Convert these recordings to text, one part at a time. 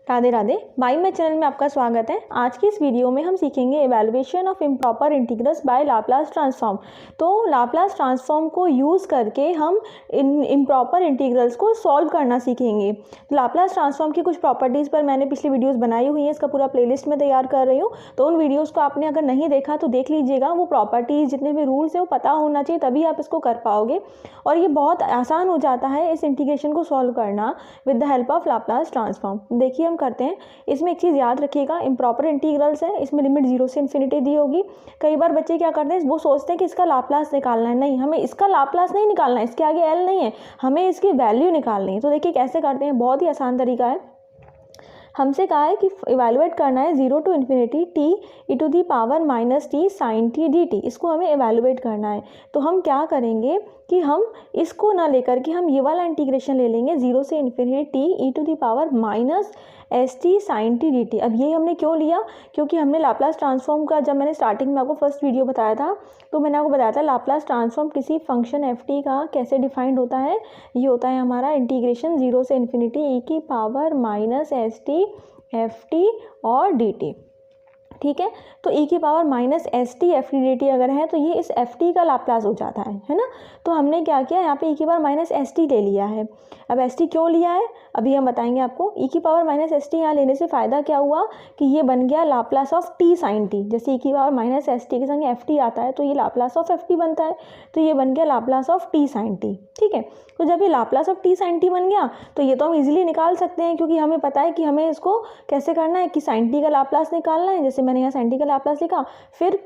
Radhe Radhe. By में channel में आपका स्वागत है। आज की इस वीडियो में हम सीखेंगे evaluation of improper integrals by Laplace transform. तो लाप्लास ट्रांसफॉर्म को यूज़ करके हम इन इम्प्रॉपर इंटीग्रल्स को सॉल्व करना सीखेंगे। लाप्लास ट्रांसफॉर्म की कुछ प्रॉपर्टीज़ पर मैंने पिछली वीडियोस बनाई हुई हैं, इसका पूरा प्लेलिस्ट में तैयार कर रही हूँ। तो उन वीडियोज़ को आपने अगर नहीं देखा तो देख लीजिएगा। वो प्रॉपर्टीज़ जितने भी रूल्स है वो पता होना चाहिए, तभी आप इसको कर पाओगे। और ये बहुत आसान हो जाता है इस इंटीग्रेशन को सॉल्व करना with the help of Laplace transform. देखिए हम करते हैं। इसमें एक चीज़ याद रखिएगा, इम्प्रॉपर इंटीग्रल्स है, इसमें लिमिट 0 से इन्फिनिटी दी होगी। कई बार बच्चे क्या करते हैं, वो सोचते हैं कि इसका लाप्लास निकालना है। नहीं, हमें इसका लाप्लास नहीं निकालना है, इसके आगे एल नहीं है, हमें इसकी वैल्यू निकालनी है। तो देखिए कैसे करते हैं, बहुत ही आसान तरीका है। हमसे कहा है कि इवैल्यूएट करना है 0 to infinity t e to the power minus t sine t d t. इसको हमें इवैल्यूएट करना है। तो हम क्या करेंगे कि हम इसको ना लेकर के हम ये वाला इंटीग्रेशन ले लेंगे 0 से infinity t e to the power minus s t sine t d t. अब ये हमने क्यों लिया, क्योंकि हमने लाप्लास ट्रांसफॉर्म का जब मैंने स्टार्टिंग में आपको फर्स्ट वीडियो बताया था तो मैंने आपको बताया था लाप्लास ट्रांसफॉर्म किसी फंक्शन एफ टी का कैसे डिफाइंड होता है। ये होता है हमारा इंटीग्रेशन 0 से इन्फिनिटी ई की power minus s T F T और डी टी। ठीक है, तो e की power minus s T F T d T अगर है तो ये इस एफ टी का लाप्लास हो जाता है ना। तो हमने क्या किया, यहाँ पे e की पावर माइनस एस टी ले लिया है। अब एस टी क्यों लिया है अभी हम बताएंगे आपको। e की पावर माइनस एस टी यहाँ लेने से फ़ायदा क्या हुआ कि ये बन गया Laplace of t sine t. जैसे e की पावर माइनस एस टी के संग एफ टी आता है तो ये लाप्लास ऑफ एफ टी बनता है, तो ये बन गया Laplace of t sine t. ठीक है, तो जब ये Laplace of t sine t बन गया तो ये तो हम इजीली निकाल सकते हैं, क्योंकि हमें पता है कि हमें इसको कैसे करना है कि साइन टी का लाप्लास निकालना है। जैसे मैंने यहाँ साइन टी का लाप्लास लिखा, फिर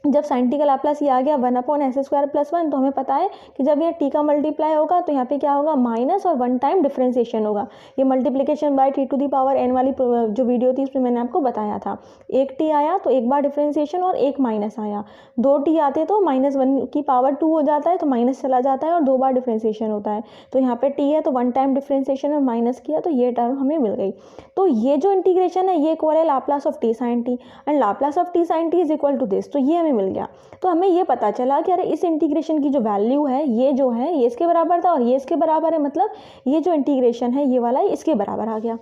जब साइन टी का लाप्लास ये आ गया 1/s² + 1, तो हमें पता है कि जब ये टी का मल्टीप्लाई होगा तो यहाँ पे क्या होगा, माइनस और 1 टाइम डिफ्रेंसिएशन होगा। ये multiplication by t to the power n वाली जो वीडियो थी उसमें मैंने आपको बताया था। एक टी आया तो एक बार डिफ्रेंसिएशन और एक माइनस आया। 2 टी आते तो -1 की पावर 2 हो जाता है, तो माइनस चला जाता है और 2 बार डिफ्रेंसिएशन होता है। तो यहाँ पे टी है तो 1 टाइम डिफ्रेंसिएशन और माइनस किया तो ये टर्म हमें मिल गई। तो ये जो इंटीग्रेशन है ये इक्वल है Laplace of t sine t and Laplace of t sine t is equal to this. तो ये मिल गया। तो हमें ये पता चला कि अरे इस इंटीग्रेशन की जो वैल्यू है ये जो है ये इसके बराबर था और ये इसके बराबर है, मतलब ये जो इंटीग्रेशन है ये वाला इसके बराबर आ गया।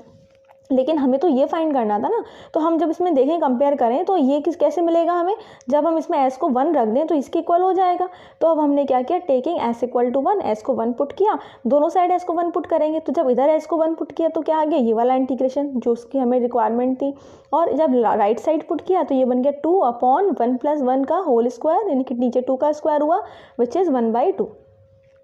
लेकिन हमें तो ये फाइंड करना था ना। तो हम जब इसमें देखें कंपेयर करें तो ये कैसे मिलेगा हमें, जब हम इसमें s को 1 रख दें तो इसके इक्वल हो जाएगा। तो अब हमने क्या किया, taking s equal to 1, s को 1 पुट किया, दोनों साइड s को 1 पुट करेंगे। तो जब इधर s को 1 पुट किया तो क्या आ गया, ये वाला इंटीग्रेशन जो उसकी हमें रिक्वायरमेंट थी। और जब राइट साइड पुट किया तो ये बन गया 2/1 + 1 का होल स्क्वायर, यानी कि नीचे 2 का स्क्वायर हुआ विच इज़ 1/2।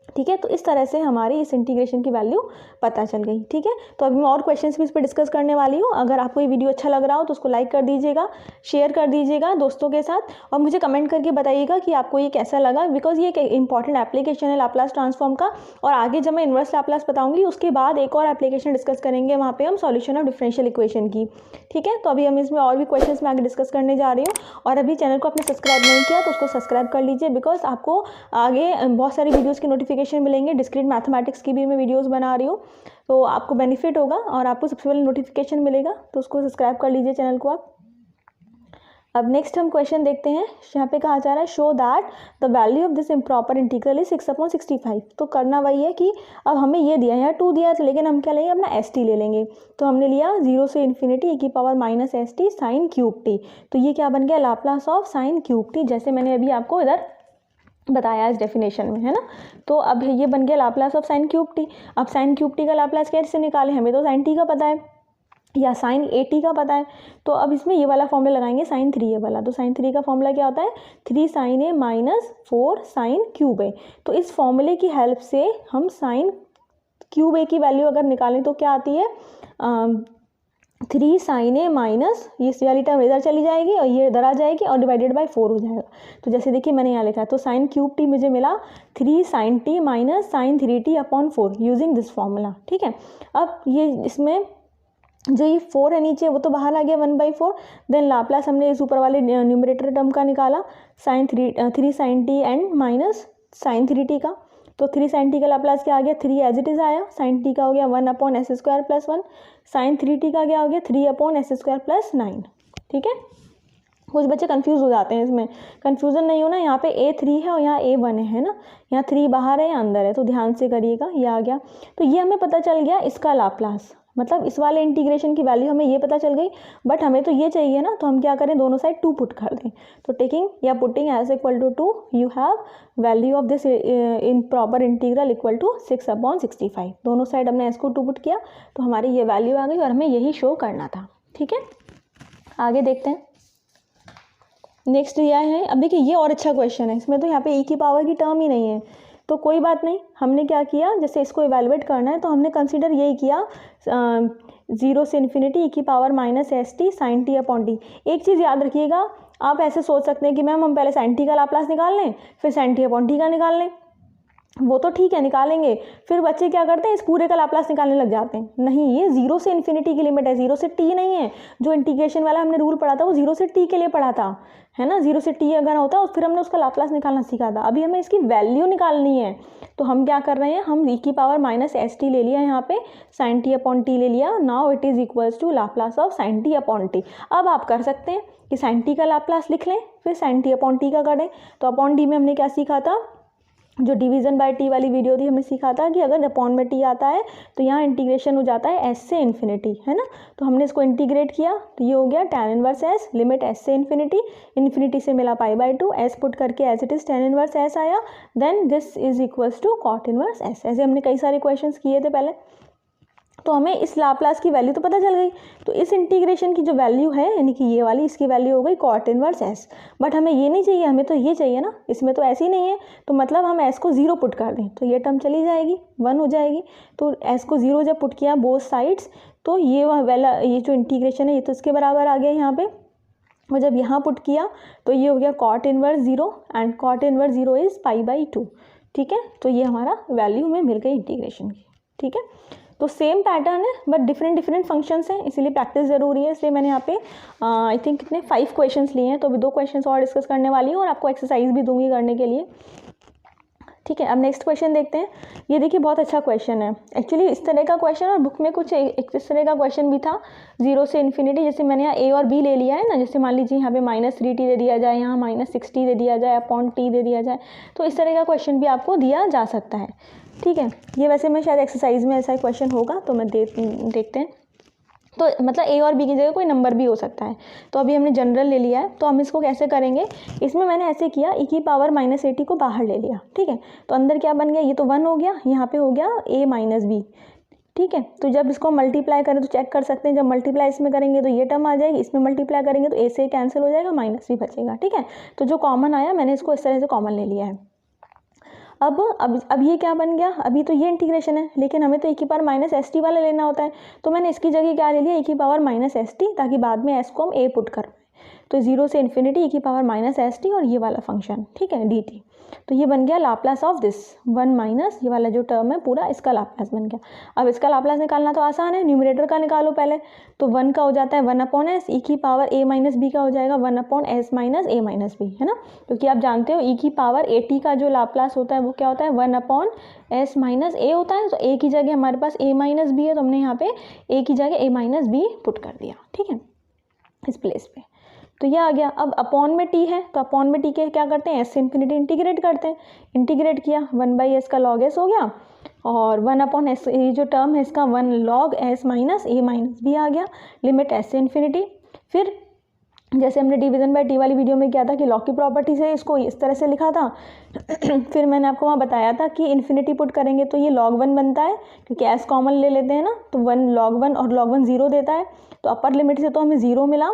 ठीक है, तो इस तरह से हमारी इस इंटीग्रेशन की वैल्यू पता चल गई। ठीक है, तो अभी मैं और क्वेश्चंस भी इस पर डिस्कस करने वाली हूँ। अगर आपको ये वीडियो अच्छा लग रहा हो तो उसको लाइक कर दीजिएगा, शेयर कर दीजिएगा दोस्तों के साथ, और मुझे कमेंट करके बताइएगा कि आपको ये कैसा लगा। बिकॉज ये एक इंपॉर्टेंट एप्लीकेशन है लाप्लास ट्रांसफॉर्म का। और आगे जब मैं इन्वर्स लाप्लास बताऊँगी उसके बाद एक और एप्लीकेशन डिस्कस करेंगे, वहाँ पर हम सॉल्यूशन ऑफ डिफरेंशियल इक्वेशन की। ठीक है, तो अभी हम इसमें और भी क्वेश्चन में आगे डिस्कस करने जा रही हूँ। और अभी चैनल को आपने सब्सक्राइब नहीं किया तो उसको सब्सक्राइब कर लीजिए, बिकॉज आपको आगे बहुत सारी वीडियोज़ की नोटिफिकेशन मिलेंगे। डिस्क्रीट मैथमेटिक्स की भी मैं वीडियोस बना रही हूँ, तो आपको बेनिफिट होगा और आपको सबसे पहले नोटिफिकेशन मिलेगा। तो उसको सब्सक्राइब कर लीजिए चैनल को आप। अब नेक्स्ट हम क्वेश्चन देखते हैं। यहाँ पे कहा जा रहा है show that the value of this improper integral is 6/65। तो करना वही है कि अब हमें ये दिया है, यहाँ 2 दिया है, तो लेकिन हम क्या लेंगे, अपना एस टी ले लेंगे। तो हमने लिया 0 से इन्फिनिटी ई की power minus s t sine cube T. तो ये क्या बन गया, Laplace of sine cube T, जैसे मैंने अभी आपको इधर बताया इस डेफिनेशन में, है ना। तो अब ये बन गया Laplace of sine cube T. अब साइन क्यूब टी का लाप्लास कैसे निकालें, हमें तो साइन टी का पता है या साइन ए टी का पता है। तो अब इसमें ये वाला फॉर्मूला लगाएंगे साइन 3a वाला। तो साइन 3 का फॉर्मूला क्या होता है, 3 sin a minus 4 sine cube A. तो इस फॉर्मूले की हेल्प से हम साइन क्यूब ए की वैल्यू अगर निकालें तो क्या आती है, 3 sin a माइनस ये वाली टर्म इधर चली जाएगी और ये इधर आ जाएगी और डिवाइडेड बाय 4 हो जाएगा। तो जैसे देखिए मैंने यहाँ लिखा है, तो साइन क्यूब टी मुझे मिला 3 sin t minus sine 3t/4 using this formula. ठीक है, अब ये इसमें जो ये 4 है नीचे वो तो बाहर आ गया 1/4। देन लाप्लास हमने इस ऊपर वाले न्यूमरेटर टर्म का निकाला, sine 3 sin t and minus sine 3t का। तो 3 sin t का लाप्लास क्या आ गया, 3 एज इट इज़ आया, साइन t का हो गया 1/s² + 1, साइन 3t का क्या हो गया 3/s² + 9। ठीक है, कुछ बच्चे कंफ्यूज हो जाते हैं, इसमें कंफ्यूजन नहीं होना। यहाँ पे a3 है और यहाँ a1 है ना, यहाँ 3 बाहर है या अंदर है, तो ध्यान से करिएगा। ये आ गया, तो ये हमें पता चल गया इसका लाप्लास। मतलब इस वाले इंटीग्रेशन की वैल्यू हमें ये पता चल गई, बट हमें तो ये चाहिए ना, तो हम क्या करें, दोनों साइड 2 पुट कर दें। तो टेकिंग या putting s equal to 2 you have value of this improper integral equal to 6/65। दोनों साइड हमने एस को 2 पुट किया तो हमारी ये वैल्यू आ गई और हमें यही शो करना था। ठीक है, आगे देखते हैं। नेक्स्ट दिया है, अब देखिए ये और अच्छा क्वेश्चन है, इसमें तो यहाँ पे e की पावर की टर्म ही नहीं है, तो कोई बात नहीं। हमने क्या किया, जैसे इसको इवेलुएट करना है तो हमने कंसीडर यही किया 0 से इन्फिनिटी e की पावर -st sin t/t। एक चीज़ याद रखिएगा, आप ऐसे सोच सकते हैं कि मैम हम पहले sin t का लाप्लास निकाल लें फिर sin t/t का निकाल लें, वो तो ठीक है निकालेंगे, फिर बच्चे क्या करते हैं इस पूरे का लाप्लास निकालने लग जाते हैं। नहीं, ये 0 से इन्फिनिटी की लिमिट है, 0 से t नहीं है। जो इंटीग्रेशन वाला हमने रूल पढ़ा था वो 0 से t के लिए पढ़ा था, है ना। 0 से t अगर होता फिर हमने उसका लाप्लास निकालना सीखा था। अभी हमें इसकी वैल्यू निकालनी है, तो हम क्या कर रहे हैं, हम e की पावर -st ले लिया, यहाँ पे sin t/t ले लिया। Now it is equals to Laplace of sin t/t। अब आप कर सकते हैं कि sin t का लाप्लास लिख लें फिर sin t/t का करें। तो अपॉन डी में हमने क्या सीखा था, जो डिवीज़न बाय टी वाली वीडियो थी, हमने सीखा था कि अगर अपॉन में टी आता है तो यहाँ इंटीग्रेशन हो जाता है एस से इन्फिनिटी, है ना। तो हमने इसको इंटीग्रेट किया तो ये हो गया tan inverse S, limit S से इन्फिनिटी, इन्फिनिटी से मिला π/2, एस पुट करके as it is tan inverse S आया, then this is equals to cot inverse S. ऐसे हमने कई सारे क्वेश्चंस किए थे पहले, तो हमें इस लाप्लास की वैल्यू तो पता चल गई। तो इस इंटीग्रेशन की जो वैल्यू है यानी कि ये वाली, इसकी वैल्यू हो गई cot इनवर्स एस। बट हमें ये नहीं चाहिए, हमें तो ये चाहिए ना, इसमें तो ऐसे ही नहीं है, तो मतलब हम एस को 0 पुट कर दें तो ये टर्म चली जाएगी, 1 हो जाएगी। तो एस को 0 जब पुट किया बोथ साइड्स, तो ये वाला ये जो इंटीग्रेशन है ये तो इसके बराबर आ गया यहाँ पे, और जब यहाँ पुट किया तो ये हो गया cot inverse 0 and cot inverse 0 is π/2। ठीक है, तो ये हमारा वैल्यू हमें मिल गई इंटीग्रेशन की। ठीक है, तो सेम पैटर्न है बट डिफरेंट फंक्शंस हैं, इसीलिए प्रैक्टिस ज़रूरी है। इसलिए मैंने यहाँ पे आई थिंक कितने 5 क्वेश्चंस लिए हैं, तो अभी 2 क्वेश्चंस और डिस्कस करने वाली हूँ और आपको एक्सरसाइज भी दूंगी करने के लिए। ठीक है, अब नेक्स्ट क्वेश्चन देखते हैं। ये देखिए बहुत अच्छा क्वेश्चन है एक्चुअली, इस तरह का क्वेश्चन और बुक में कुछ इस तरह का क्वेश्चन भी था 0 से इन्फिनिटी। जैसे मैंने यहाँ a और b ले लिया है ना, जैसे मान लीजिए यहाँ पे -3t दे दिया जाए, यहाँ -60 दे दिया जाए, अपॉन t दे दिया जाए, तो इस तरह का क्वेश्चन भी आपको दिया जा सकता है। ठीक है, ये वैसे मैं शायद एक्सरसाइज में ऐसा क्वेश्चन होगा, तो मैं देखते हैं। तो मतलब a और b की जगह कोई नंबर भी हो सकता है। तो अभी हमने जनरल ले लिया है, तो हम इसको कैसे करेंगे, इसमें मैंने ऐसे किया e की पावर -80 को बाहर ले लिया। ठीक है, तो अंदर क्या बन गया, ये तो 1 हो गया, यहाँ पे हो गया a - b। ठीक है, तो जब इसको मल्टीप्लाई करें तो चेक कर सकते हैं, जब मल्टीप्लाई इसमें करेंगे तो ये टर्म आ जाएगी, इसमें मल्टीप्लाई करेंगे तो a से कैंसिल हो जाएगा, माइनस भी बचेगा। ठीक है, तो जो कॉमन आया मैंने इसको इस तरह से कॉमन ले लिया है। अब ये क्या बन गया, अभी तो ये इंटीग्रेशन है लेकिन हमें तो e की पावर -st वाला लेना होता है, तो मैंने इसकी जगह क्या ले लिया, e की पावर -st, ताकि बाद में s को हम a पुट कर पाए। तो 0 से इन्फिनिटी e की पावर -st और ये वाला फंक्शन, ठीक है, dt। तो ये बन गया लाप्लास ऑफ दिस 1 माइनस ये वाला जो टर्म है पूरा, इसका लाप्लास बन गया। अब इसका लाप्लास निकालना तो आसान है, न्यूमरेटर का निकालो पहले। तो 1 का हो जाता है 1/s, e की पावर a - b का हो जाएगा 1/s - a - b, है ना, क्योंकि आप जानते हो e की पावर at का जो लाप्लास होता है वो क्या होता है 1/s - a होता है। तो a की जगह हमारे पास a - b है, तो हमने यहाँ पे a की जगह a - b पुट कर दिया। ठीक है, इस प्लेस पे तो ये आ गया। अब अपॉन में t है, तो अपॉन में t के क्या करते हैं, s से इन्फिनिटी इंटीग्रेट करते हैं। इंटीग्रेट किया 1/s का log s हो गया, और 1/s ये जो टर्म है इसका 1 log s - a - b आ गया, लिमिट s से इन्फिनिटी। फिर जैसे हमने डिवीज़न बाय टी वाली वीडियो में किया था कि लॉग की प्रॉपर्टी से इसको इस तरह से लिखा था फिर मैंने आपको वहाँ बताया था कि इन्फिनिटी पुट करेंगे तो ये log 1 बनता है, क्योंकि s कॉमन ले लेते हैं ना, तो 1 log 1 और log 1 0 देता है। तो अपर लिमिट से तो हमें 0 मिला,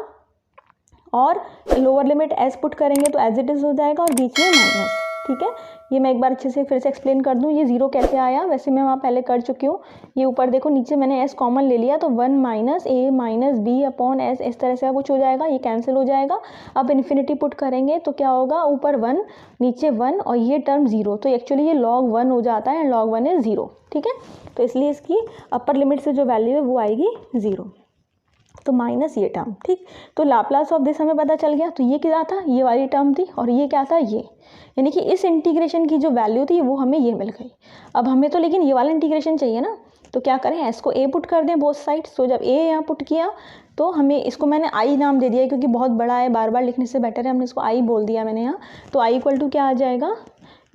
और लोअर लिमिट s पुट करेंगे तो एज इट इज़ हो जाएगा, और बीच में माइनस। ठीक है, ये मैं एक बार अच्छे से फिर से एक्सप्लेन कर दूं, ये 0 कैसे आया, वैसे मैं वहाँ पहले कर चुकी हूँ। ये ऊपर देखो, नीचे मैंने s कॉमन ले लिया, तो 1 - a - b अपॉन s, इस तरह से कुछ हो जाएगा, ये कैंसिल हो जाएगा। अब इन्फिनिटी पुट करेंगे तो क्या होगा, ऊपर 1 नीचे 1 और ये टर्म 0, तो एक्चुअली ये log 1 हो जाता है, log 1 इज़ 0। ठीक है, तो इसलिए इसकी अपर लिमिट से जो वैल्यू है वो आएगी 0, तो माइनस ये टर्म। ठीक, तो लाप्लास ऑफ दिस हमें पता चल गया। तो ये क्या था, ये वाली टर्म थी, और ये क्या था, ये, यानी कि इस इंटीग्रेशन की जो वैल्यू थी वो हमें ये मिल गई। अब हमें तो लेकिन ये वाला इंटीग्रेशन चाहिए ना, तो क्या करें, s को a पुट कर दें बोथ साइड्स। तो जब a यहाँ पुट किया तो हमें इसको मैंने i नाम दे दिया क्योंकि बहुत बड़ा है, बार बार लिखने से बेटर है, हमने इसको i बोल दिया मैंने यहाँ। तो i इक्वल टू क्या आ जाएगा,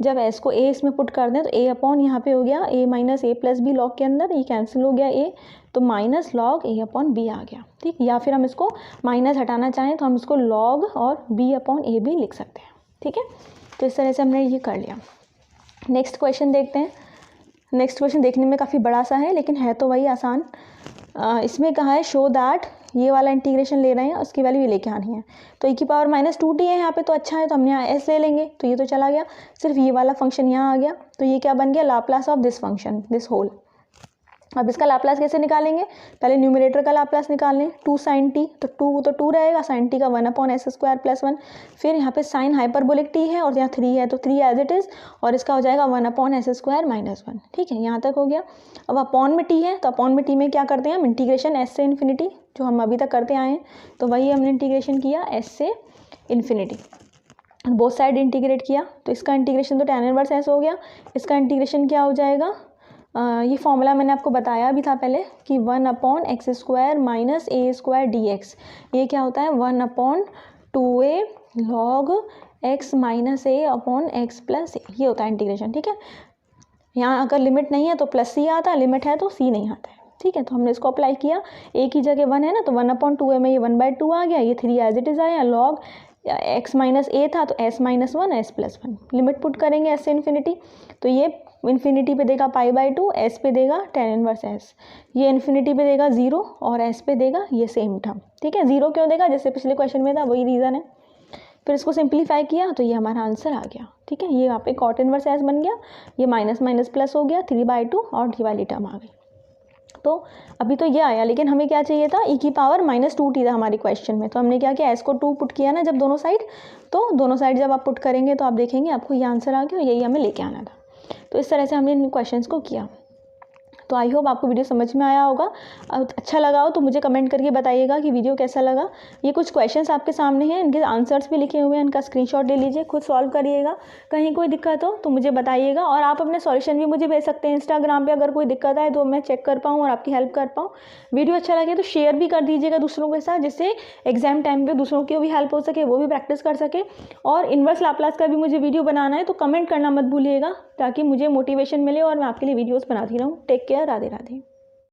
जब s को a इसमें पुट कर दें तो a अपॉन यहाँ पे हो गया a - a + b लॉग के अंदर, ये कैंसिल हो गया a, तो माइनस लॉग ए अपॉन बी आ गया, ठीक। या फिर हम इसको माइनस हटाना चाहें तो हम इसको लॉग और बी अपॉन ए भी लिख सकते हैं, ठीक है। तो इस तरह से हमने ये कर लिया। नेक्स्ट क्वेश्चन देखते हैं। नेक्स्ट क्वेश्चन देखने में काफ़ी बड़ा सा है लेकिन है तो वही आसान। इसमें कहा है शो दैट, ये वाला इंटीग्रेशन ले रहे हैं, उसकी वैल्यू ये लेके आनी है। तो e⁻²t है यहाँ पे, तो अच्छा है, तो हमने यहाँ s ले लेंगे, तो ये तो चला गया, सिर्फ ये वाला फंक्शन यहाँ आ गया। तो ये क्या बन गया, Laplace of this function, this whole. अब इसका लाप्लास कैसे निकालेंगे, पहले न्यूमरेटर का लाप्लास निकाल लें। 2 sin t, तो 2 रहेगा, sin t का 1/s² + 1। फिर यहाँ पे साइन हाइपरबोलिक t है और यहाँ 3 है, तो 3 एज इट इज़, और इसका हो जाएगा 1/s² - 1, ठीक है। यहाँ तक हो गया। अब अपॉन में t है, तो अपॉन में t में क्या करते हैं हम, इंटीग्रेशन s से इन्फिनिटी, जो हम अभी तक करते आए हैं, तो वही हमने इंटीग्रेशन किया s से इन्फिनिटी, बोथ साइड इंटीग्रेट किया। तो इसका इंटीग्रेशन तो tan इनवर्स s हो गया। इसका इंटीग्रेशन क्या हो जाएगा, ये फॉर्मूला मैंने आपको बताया भी था पहले कि 1/x² - a² dx, ये क्या होता है 1/2a log x - a upon x + a, ये होता है इंटीग्रेशन, ठीक है। यहाँ अगर लिमिट नहीं है तो प्लस सी आता है, लिमिट है तो सी नहीं आता है, ठीक है। तो हमने इसको अप्लाई किया, a की जगह 1 है ना, तो 1/2a में ये 1/2 आ गया, ये 3 एज इट इज़ आया, लॉग x - a था तो s - 1 s + 1, लिमिट पुट करेंगे s से इन्फिनिटी, तो ये इन्फिनिटी पे देगा π/2, s पे देगा tan इनवर्स s, ये इन्फिनिटी पे देगा 0 और s पे देगा ये सेम टर्म, ठीक है। 0 क्यों देगा, जैसे पिछले क्वेश्चन में था, वही रीज़न है। फिर इसको सिंप्लीफाई किया तो ये हमारा आंसर आ गया, ठीक है। ये यहाँ पे cot इनवर्स s बन गया, ये माइनस माइनस प्लस हो गया, 3/2 और ये वाली टर्म आ गई। तो अभी तो ये आया, लेकिन हमें क्या चाहिए था, e⁻²t था हमारी क्वेश्चन में, तो हमने क्या किया, s को 2 पुट किया ना जब दोनों साइड, तो दोनों साइड जब आप पुट करेंगे तो आप देखेंगे आपको ये आंसर आ गया, यही हमें लेके आना था। तो इस तरह से हमने इन क्वेश्चंस को किया। तो आई होप आपको वीडियो समझ में आया होगा। अच्छा लगा हो तो मुझे कमेंट करके बताइएगा कि वीडियो कैसा लगा। ये कुछ क्वेश्चंस आपके सामने हैं, इनके आंसर्स भी लिखे हुए हैं, इनका स्क्रीनशॉट ले लीजिए, खुद सॉल्व करिएगा। कहीं कोई दिक्कत हो तो मुझे बताइएगा, और आप अपने सॉल्यूशन भी मुझे भेज सकते हैं इंस्टाग्राम पे, अगर कोई दिक्कत आए तो मैं चेक कर पाऊँ और आपकी हेल्प कर पाऊँ। वीडियो अच्छा लगे तो शेयर भी कर दीजिएगा दूसरों के साथ, जिससे एग्जाम टाइम पर दूसरों की भी हेल्प हो सके, वो भी प्रैक्टिस कर सके। और इनवर्स लाप्लास का भी मुझे वीडियो बनाना है, तो कमेंट करना मत भूलिएगा, ताकि मुझे मोटिवेशन मिले और मैं आपके लिए वीडियोज़ बनाती रहूँ। Take care, Radhe Radhe.